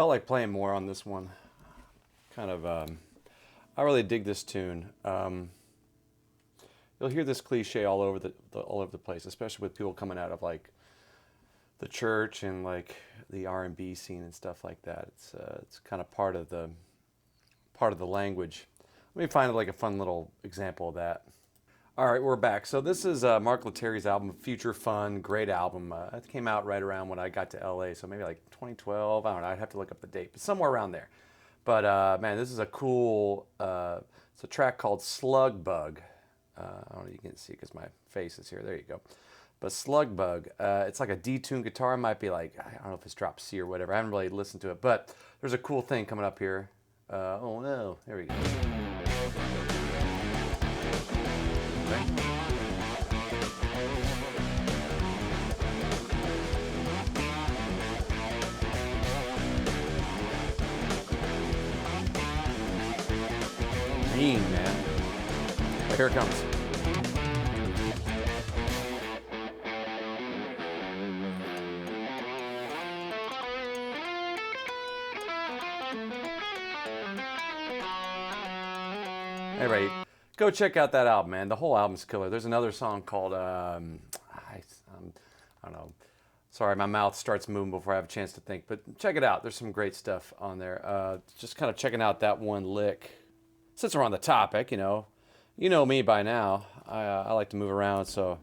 Felt like playing more on this one. I really dig this tune. You'll hear this cliche all over all over the place, especially with people coming out of like the church and like the R&B scene and stuff like that. It's kind of part of the language. Let me find like a fun little example of that. All right, we're back. So this is Mark Lettieri's album, Future Fun, great album. It came out right around when I got to LA, so maybe like 2012. I don't know. I'd have to look up the date, but somewhere around there. But man, this is a cool. It's a track called Slug Bug. I don't know if you can see because my face is here. There you go. But Slug Bug, it's like a detuned guitar. It might be like, I don't know if it's drop C or whatever. I haven't really listened to it, but there's a cool thing coming up here. Oh no, there we go. Mean, man. Here it comes. Anyway, go check out that album, man. The whole album's killer. There's another song called, I don't know. Sorry, my mouth starts moving before I have a chance to think. But check it out. There's some great stuff on there. Just kind of checking out that one lick. Since we're on the topic, you know me by now. I like to move around, so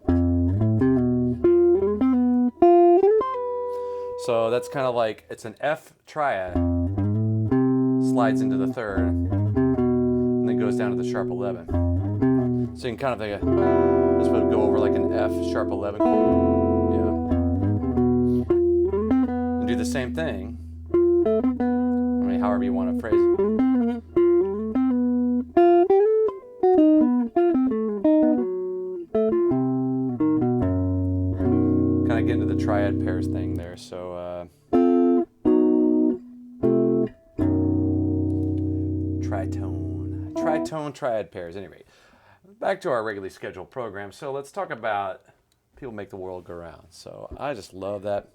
that's kind of like, it's an F triad, slides into the third, and then goes down to the sharp 11. So you can kind of think of this would go over like an F sharp 11 chord, yeah, and do the same thing. I mean, however you want to phrase it. Kind of get into the triad pairs thing there, so tritone triad pairs. Anyway, back to our regularly scheduled program. So let's talk about People Make the World Go Round. So I just love that.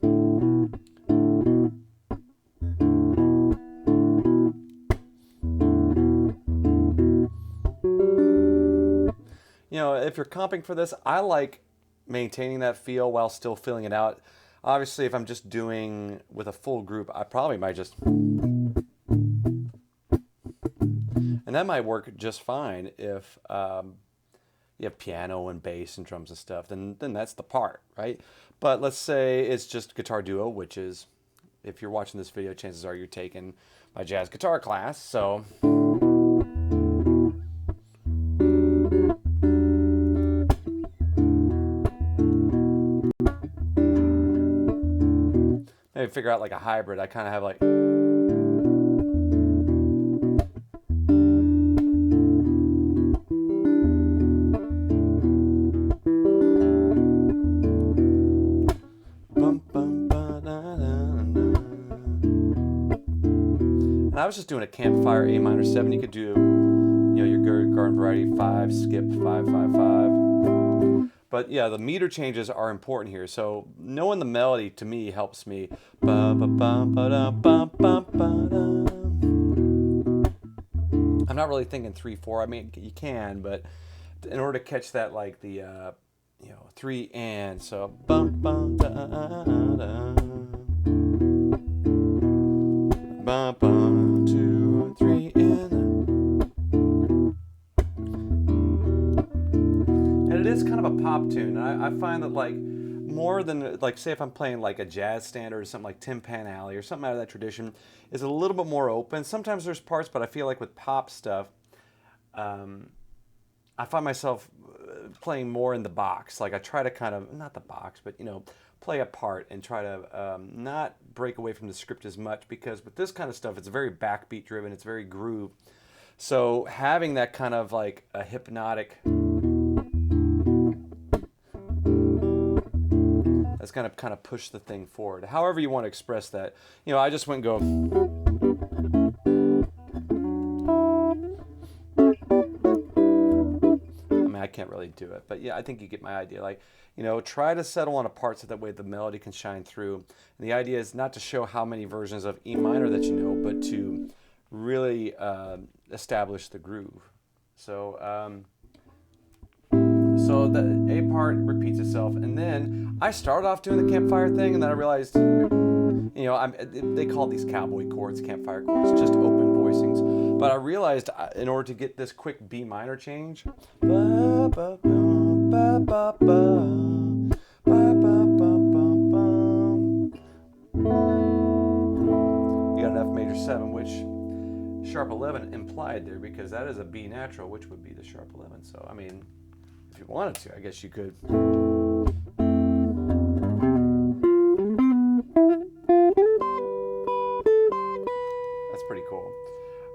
You know, if you're comping for this, I like maintaining that feel while still filling it out. Obviously, if I'm just doing with a full group, I probably might just... And that might work just fine if you have piano and bass and drums and stuff, then that's the part, right? But let's say it's just guitar duo, which is, if you're watching this video, chances are you're taking my jazz guitar class, so... Maybe figure out like a hybrid. I kind of have like... And I was just doing a campfire A minor 7. You could do, your garden variety 5, skip 5, 5, 5. But yeah, the meter changes are important here. So knowing the melody to me helps me. I'm not really thinking 3/4. I mean, you can, but in order to catch that, like the 3 and so bum bum da da. Bum bum 2 3 and it is kind of a pop tune. I find that like more than like, say if I'm playing like a jazz standard or something like Tin Pan Alley or something out of that tradition, is a little bit more open. Sometimes there's parts, but I feel like with pop stuff, I find myself playing more in the box. Like I try to kind of, not the box, but play a part and try to not break away from the script as much, because with this kind of stuff, it's very backbeat driven, it's very groove. So having that kind of like a hypnotic, that's kind of push the thing forward. However you want to express that. I just went and go. can't really do it, but yeah, I think you get my idea. Like, try to settle on a part so that way the melody can shine through. And the idea is not to show how many versions of E minor that you know, but to really establish the groove. So, so the A part repeats itself, and then I started off doing the campfire thing, and then I realized, they call these cowboy chords, campfire chords, just open voicings. But I realized in order to get this quick B minor change, you got an F major 7, which sharp 11 implied there, because that is a B natural, which would be the sharp 11. So, I mean, if you wanted to, I guess you could. That's pretty cool.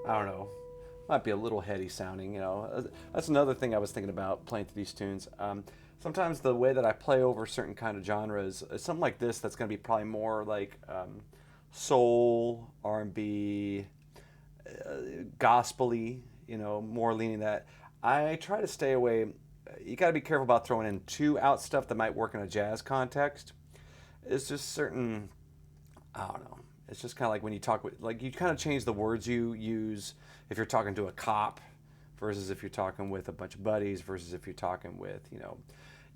I don't know. Might be a little heady sounding, That's another thing I was thinking about playing through these tunes. Sometimes the way that I play over certain kind of genres, something like this that's going to be probably more like soul, R&B, gospel-y, more leaning that. I try to stay away. You got to be careful about throwing in too out stuff that might work in a jazz context. It's just certain, I don't know. It's just kind of like when you talk with, like, you kind of change the words you use if you're talking to a cop versus if you're talking with a bunch of buddies versus if you're talking with,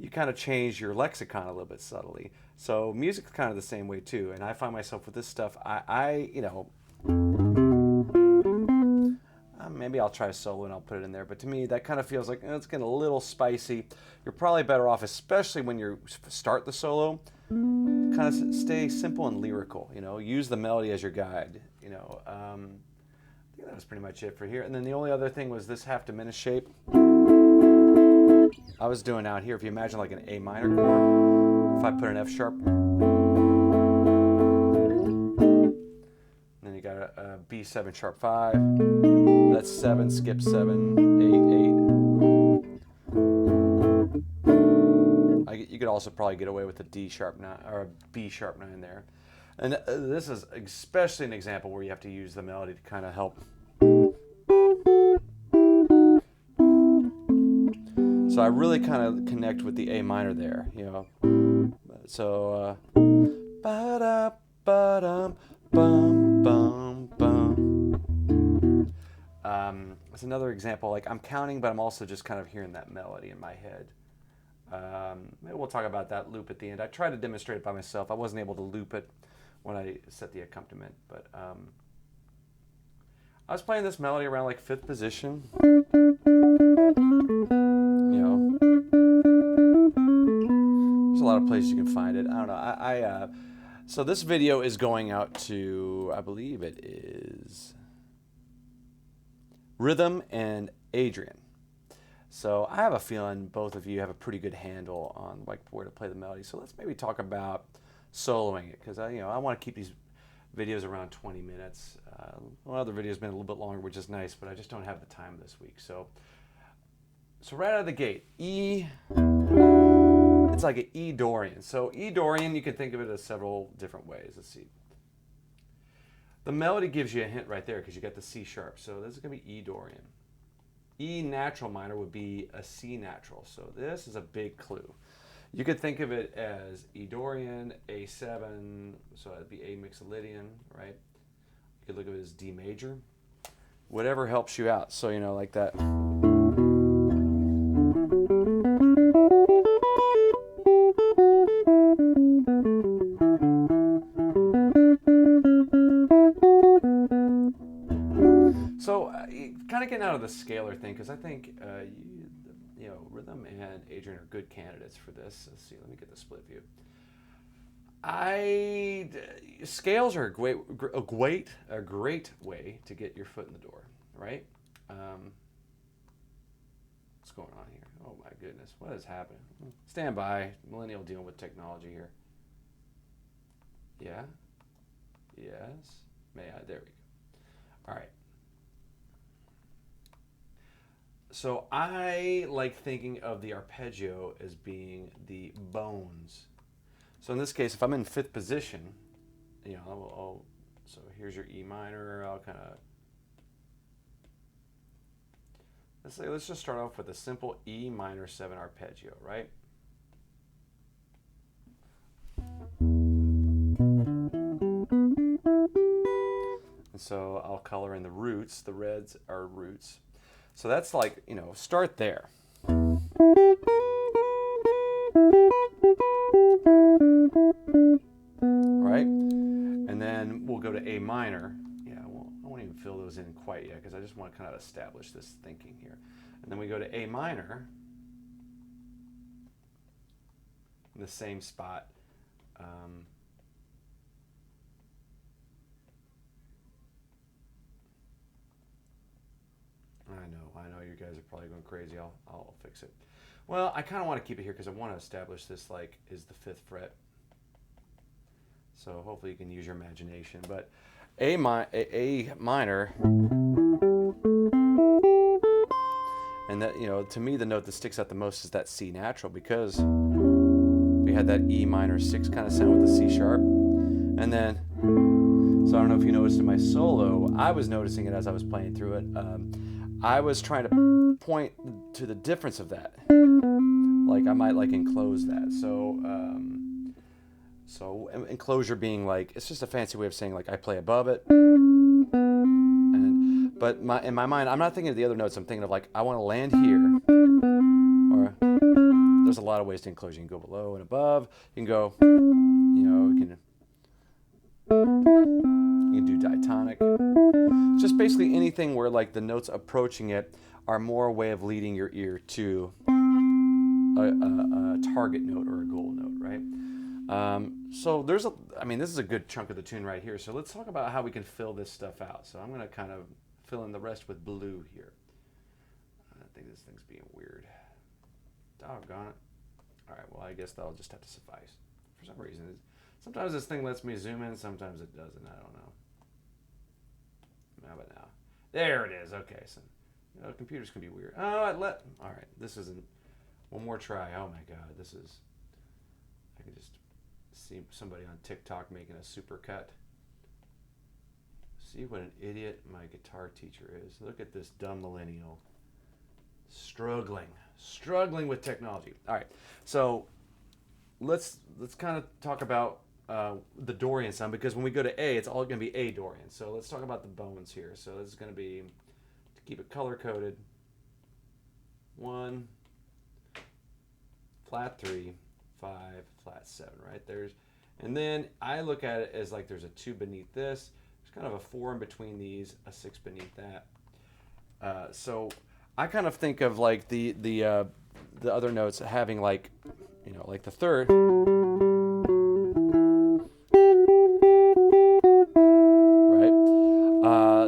you kind of change your lexicon a little bit subtly. So music's kind of the same way too. And I find myself with this stuff, maybe I'll try a solo and I'll put it in there. But to me, that kind of feels like it's getting a little spicy. You're probably better off, especially when you start the solo, kind of stay simple and lyrical. Use the melody as your guide. I think that was pretty much it for here. And then the only other thing was this half diminished shape. I was doing out here. If you imagine like an A minor chord, if I put an F sharp, then you got a B7 sharp 5. That's 7, skip 7, 8, 8. You could also probably get away with a D sharp 9 or a B sharp 9 there. And this is especially an example where you have to use the melody to kind of help. So I really kind of connect with the A minor there, So, ba-da-ba-dum, bum, bum, bum. It's another example. Like, I'm counting, but I'm also just kind of hearing that melody in my head. Maybe we'll talk about that loop at the end. I tried to demonstrate it by myself. I wasn't able to loop it when I set the accompaniment, but I was playing this melody around like 5th position. There's a lot of places you can find it. I don't know. So this video is going out to, I believe it is Rhythm and Adrian. So I have a feeling both of you have a pretty good handle on like where to play the melody. So let's maybe talk about soloing it, because I want to keep these videos around 20 minutes. One other video's been a little bit longer, which is nice, but I just don't have the time this week. So right out of the gate, E. It's like an E Dorian. So E Dorian, you can think of it as several different ways. Let's see. The melody gives you a hint right there because you got the C sharp. So this is going to be E Dorian. E natural minor would be a C natural. So this is a big clue. You could think of it as E Dorian, A7, so that'd be A Mixolydian, right? You could look at it as D major. Whatever helps you out. So, like that. So, kind of getting out of the scalar thing, because I think, Rhythm and Adrian are good candidates for this. Let's see, let me get the split view. Scales are a great way to get your foot in the door, right? What's going on here? Oh my goodness, what is happening? Stand by, millennial dealing with technology here. Yeah, yes, may I? There we go. All right. So I like thinking of the arpeggio as being the bones. So in this case, if I'm in 5th position, so here's your E minor. I'll kind of let's just start off with a simple E minor 7 arpeggio, right? And so I'll color in the roots. The reds are roots. So that's like, start there. Right? And then we'll go to A minor. Yeah, well, I won't even fill those in quite yet because I just want to kind of establish this thinking here. And then we go to A minor in the same spot. I know you guys are probably going crazy. I'll fix it. Well, I kind of want to keep it here because I want to establish this like is the 5th fret. So hopefully you can use your imagination. But A minor, and that, to me the note that sticks out the most is that C natural, because we had that E minor 6 kind of sound with the C sharp. And then, so I don't know if you noticed in my solo, I was noticing it as I was playing through it. I was trying to point to the difference of that. Like I might like enclose that. So enclosure being like, it's just a fancy way of saying like I play above it. But in my mind, I'm not thinking of the other notes. I'm thinking of like I want to land here. Or there's a lot of ways to enclose. You can go below and above. You can go, you can do diatonic. Just basically anything where like the notes approaching it are more a way of leading your ear to a target note or a goal note, right? So this is a good chunk of the tune right here. So let's talk about how we can fill this stuff out. So I'm going to kind of fill in the rest with blue here. I think this thing's being weird. Doggone it. All right, well, I guess that'll just have to suffice. For some reason, sometimes this thing lets me zoom in, sometimes it doesn't. I don't know. How about now? There it is. Okay, so computers can be weird. All right, this isn't. One more try. Oh my God, I can just see somebody on TikTok making a supercut. See what an idiot my guitar teacher is. Look at this dumb millennial. Struggling with technology. All right, so let's kind of talk about the Dorian sound, because when we go to A, it's all going to be A Dorian. So let's talk about the bones here. So this is going to be, to keep it color coded, 1, flat 3, 5, flat 7, right? And then I look at it as like there's a 2 beneath this. There's kind of a 4 in between these, a 6 beneath that. So I kind of think of like the other notes having like, like the 3rd.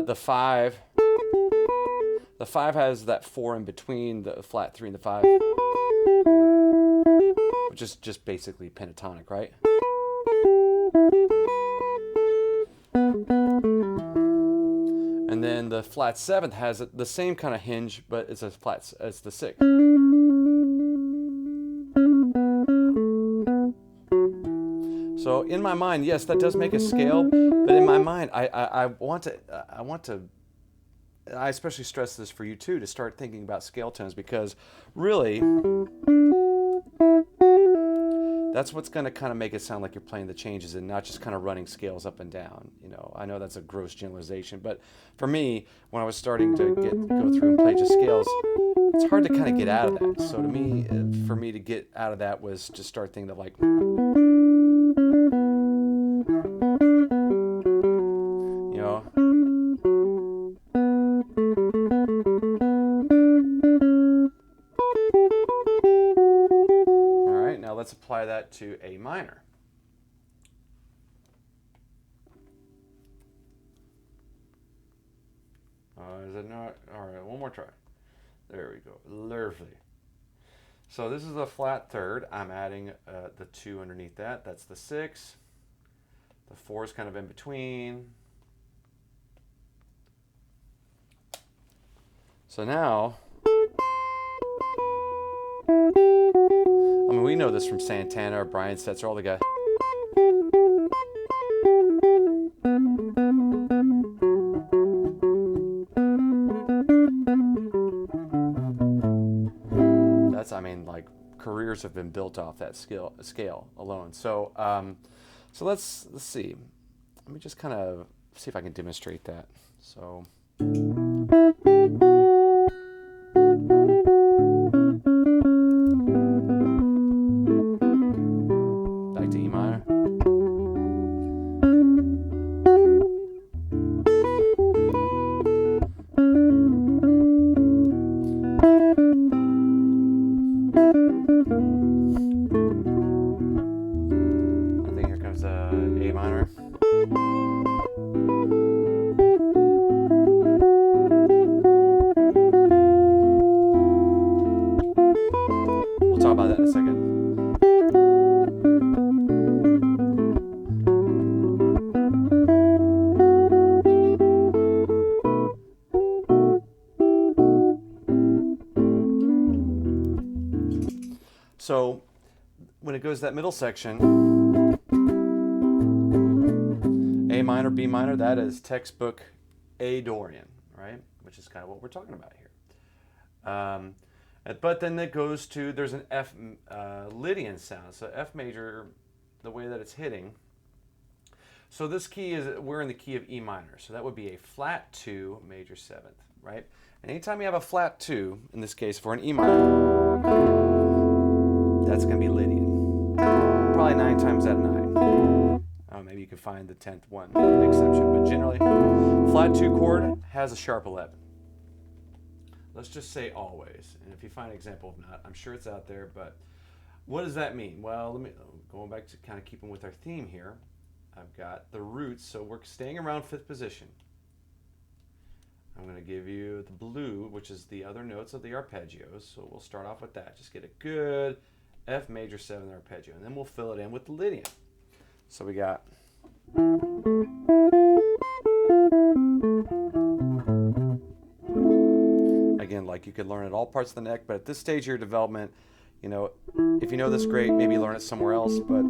The 5. The 5 has that 4 in between the flat 3 and the 5, which is just basically pentatonic, right? And then the flat 7th has the same kind of hinge, but it's it's the 6. So in my mind, yes, that does make a scale, but in my mind, I especially stress this for you too, to start thinking about scale tones, because really, that's what's going to kind of make it sound like you're playing the changes and not just kind of running scales up and down. I know that's a gross generalization, but for me, when I was starting to go through and play just scales, it's hard to kind of get out of that. So to me, for me to get out of that was to start thinking of like, all right, now let's apply that to A minor. Is it not? All right, one more try. There we go. Lovely. So this is the flat 3rd. I'm adding the 2 underneath that. That's the 6. The 4 is kind of in between. So now, we know this from Santana or Brian Setzer, all the guys. I mean, like careers have been built off that scale alone. So so let's see. Let me just kind of see if I can demonstrate that. So. Back to E minor. I think here comes A minor. We'll talk about that in a second. So when it goes to that middle section, A minor, B minor, that is textbook A Dorian, right? Which is kind of what we're talking about here. But then it goes to, there's an F Lydian sound. So F major, the way that it's hitting. So this key is, we're in the key of E minor. So that would be a flat 2, major 7th, right? And anytime you have a flat 2, in this case for an E minor, that's going to be Lydian. Probably 9 times out of 9. Maybe you can find the 10th one exception, but generally, flat 2 chord has a sharp 11. Let's just say always. And if you find an example of not, I'm sure it's out there, but what does that mean? Well, going back to kind of keeping with our theme here, I've got the roots, so we're staying around 5th position. I'm going to give you the blue, which is the other notes of the arpeggios, so we'll start off with that. Just get a good F major 7 arpeggio, and then we'll fill it in with the Lydian. So we got again, like you could learn at all parts of the neck, but at this stage of your development, you know, if you know this, great, maybe learn it somewhere else, but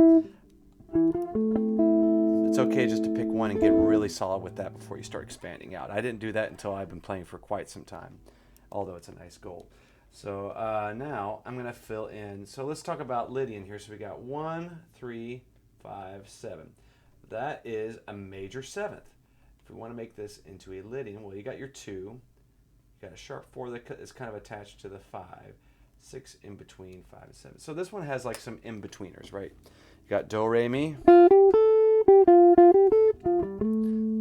it's okay just to pick one and get really solid with that before you start expanding out. I didn't do that until I've been playing for quite some time, although it's a nice goal. So now I'm going to fill in. So let's talk about Lydian here. So we got 1, 3, 5, 7. That is a major 7th. If we want to make this into a Lydian, well, you got your 2. You got a sharp 4 that is kind of attached to the 5. 6 in between 5 and 7. So this one has like some in-betweeners, right? You got Do, Re, Mi.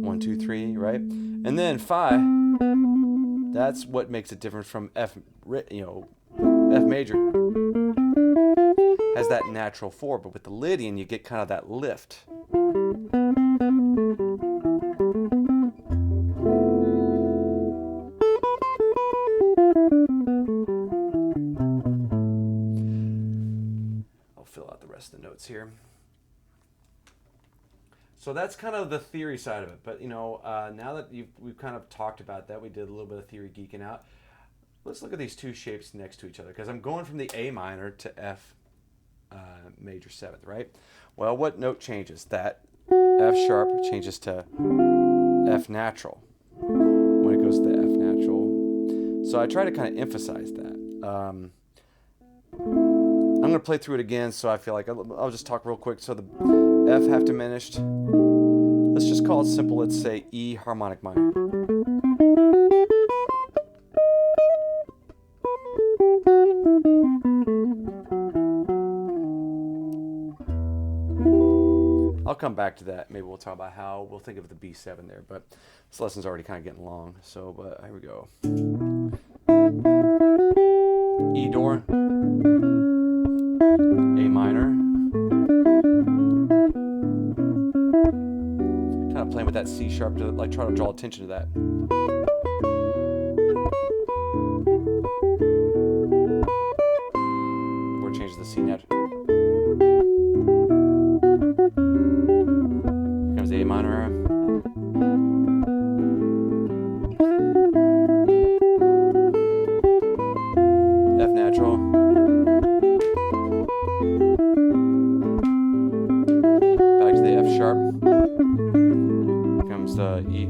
1, 2, 3, right? And then 5. That's what makes it different from F, F major. Has that natural 4, but with the Lydian, you get kind of that lift. I'll fill out the rest of the notes here. So that's kind of the theory side of it. But, now that we've kind of talked about that, we did a little bit of theory geeking out. Let's look at these two shapes next to each other, because I'm going from the A minor to F major 7th, right? Well, what note changes? That F sharp changes to F natural when it goes to the F natural. So I try to kind of emphasize that. I'm going to play through it again, so I feel like I'll just talk real quick. So the F half diminished. Let's just call it simple. Let's say E harmonic minor. I'll come back to that. Maybe we'll talk about how we'll think of the B7 there, but this lesson's already kind of getting long. So, but here we go. E Dor, A minor. Kind of playing with that C sharp to like try to draw attention to that. Or change the C nat. Here comes the A minor. F natural. Back to the F sharp. Here comes the E.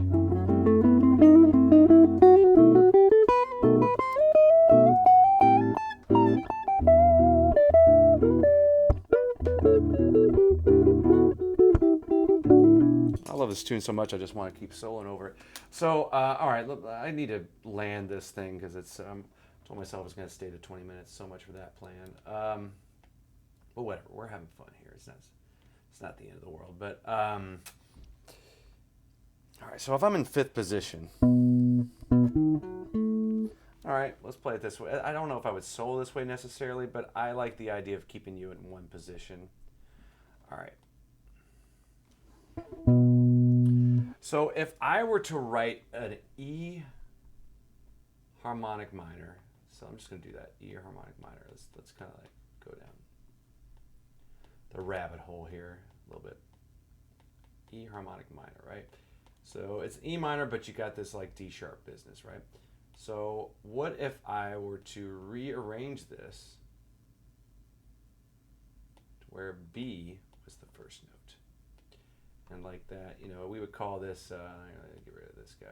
I love this tune so much, I just want to keep soloing over it. So, all right, look, I need to land this thing because it's. Told myself I was going to stay to 20 minutes. So much for that plan. But whatever, we're having fun here. It's not the end of the world. But all right, so if I'm in fifth position, all right, let's play it this way. I don't know if I would solo this way necessarily, but I like the idea of keeping you in one position. All right. So if I were to write an E harmonic minor, so I'm just going to do that, E harmonic minor. Let's kind of like go down the rabbit hole here a little bit. E harmonic minor, right? So it's E minor, but you got this like D sharp business, right? So what if I were to rearrange this to where B was the first note? And like that, you know, we would call this, I'm going to get rid of this guy.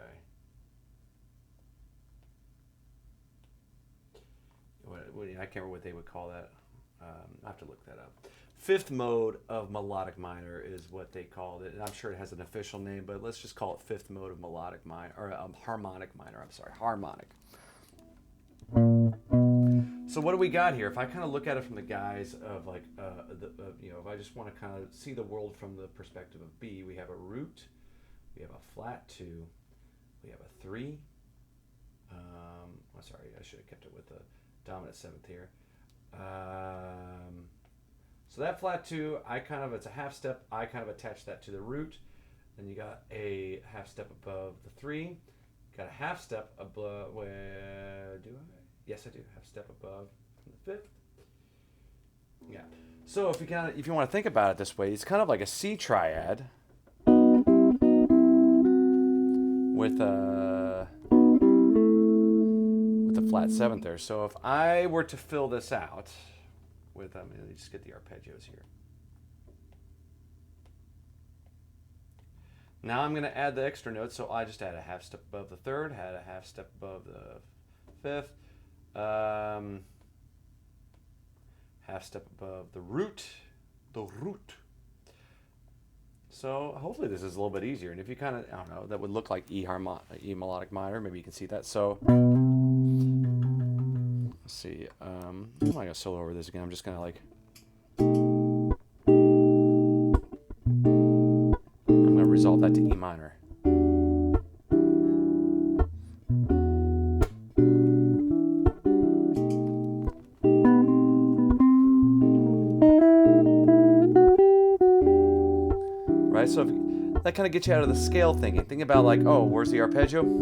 I can't remember what they would call that. I have to look that up. Fifth mode of melodic minor is what they called it. And I'm sure it has an official name, but let's just call it fifth mode of melodic minor, or harmonic minor, I'm sorry, harmonic. So what do we got here? If I kind of look at it from the guise of like, you know, if I just want to kind of see the world from the perspective of B, we have a root, we have a flat 2, we have a 3. Sorry, I should have kept it with the dominant 7th here. So that flat 2, it's a half step, I kind of attach that to the root. Then you got a half step above the 3. Got a half step above, where do I? Yes, I do. Half step above the 5th. Yeah. So if you want to think about it this way, it's kind of like a C triad with a flat 7th there. So if I were to fill this out with, let me just get the arpeggios here. Now I'm going to add the extra notes, so I just add a half step above the 3rd, had a half step above the 5th. Half step above the root. So hopefully this is a little bit easier. And if you kind of, I don't know, that would look like E melodic minor. Maybe you can see that. So let's see. I'm not going to solo over this again. I'm just going to like. I'm going to resolve that to E minor. Right, so that kind of gets you out of the scale thinking. Think about like, oh, where's the arpeggio? And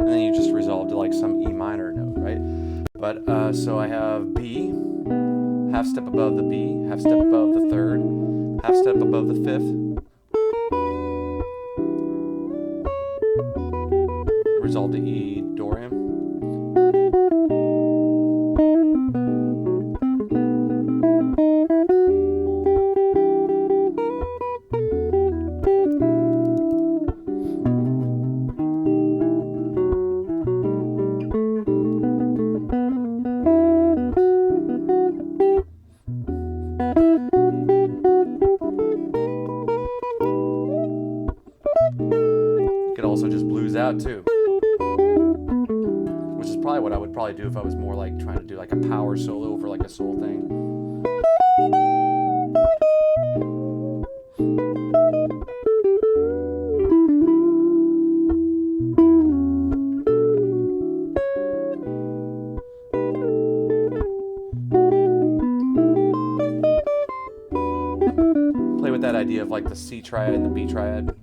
then you just resolve to like some E minor note, right? But so I have B, half step above the B, half step above the 3rd, half step above the 5th. Resolve to E Dorian. You could also just blues out too, which is probably what I would probably do if I was more like trying to do like a power solo over like a soul thing. Play with that idea of like the C triad and the B triad.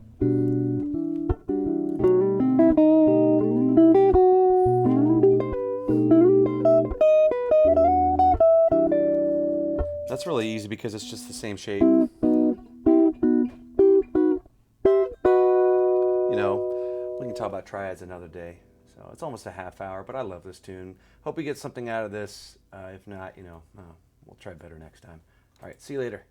That's really easy because it's just the same shape. You know, we can talk about triads another day. So it's almost a half hour, but I love this tune. Hope you get something out of this. If not, you know, we'll try better next time. All right, see you later.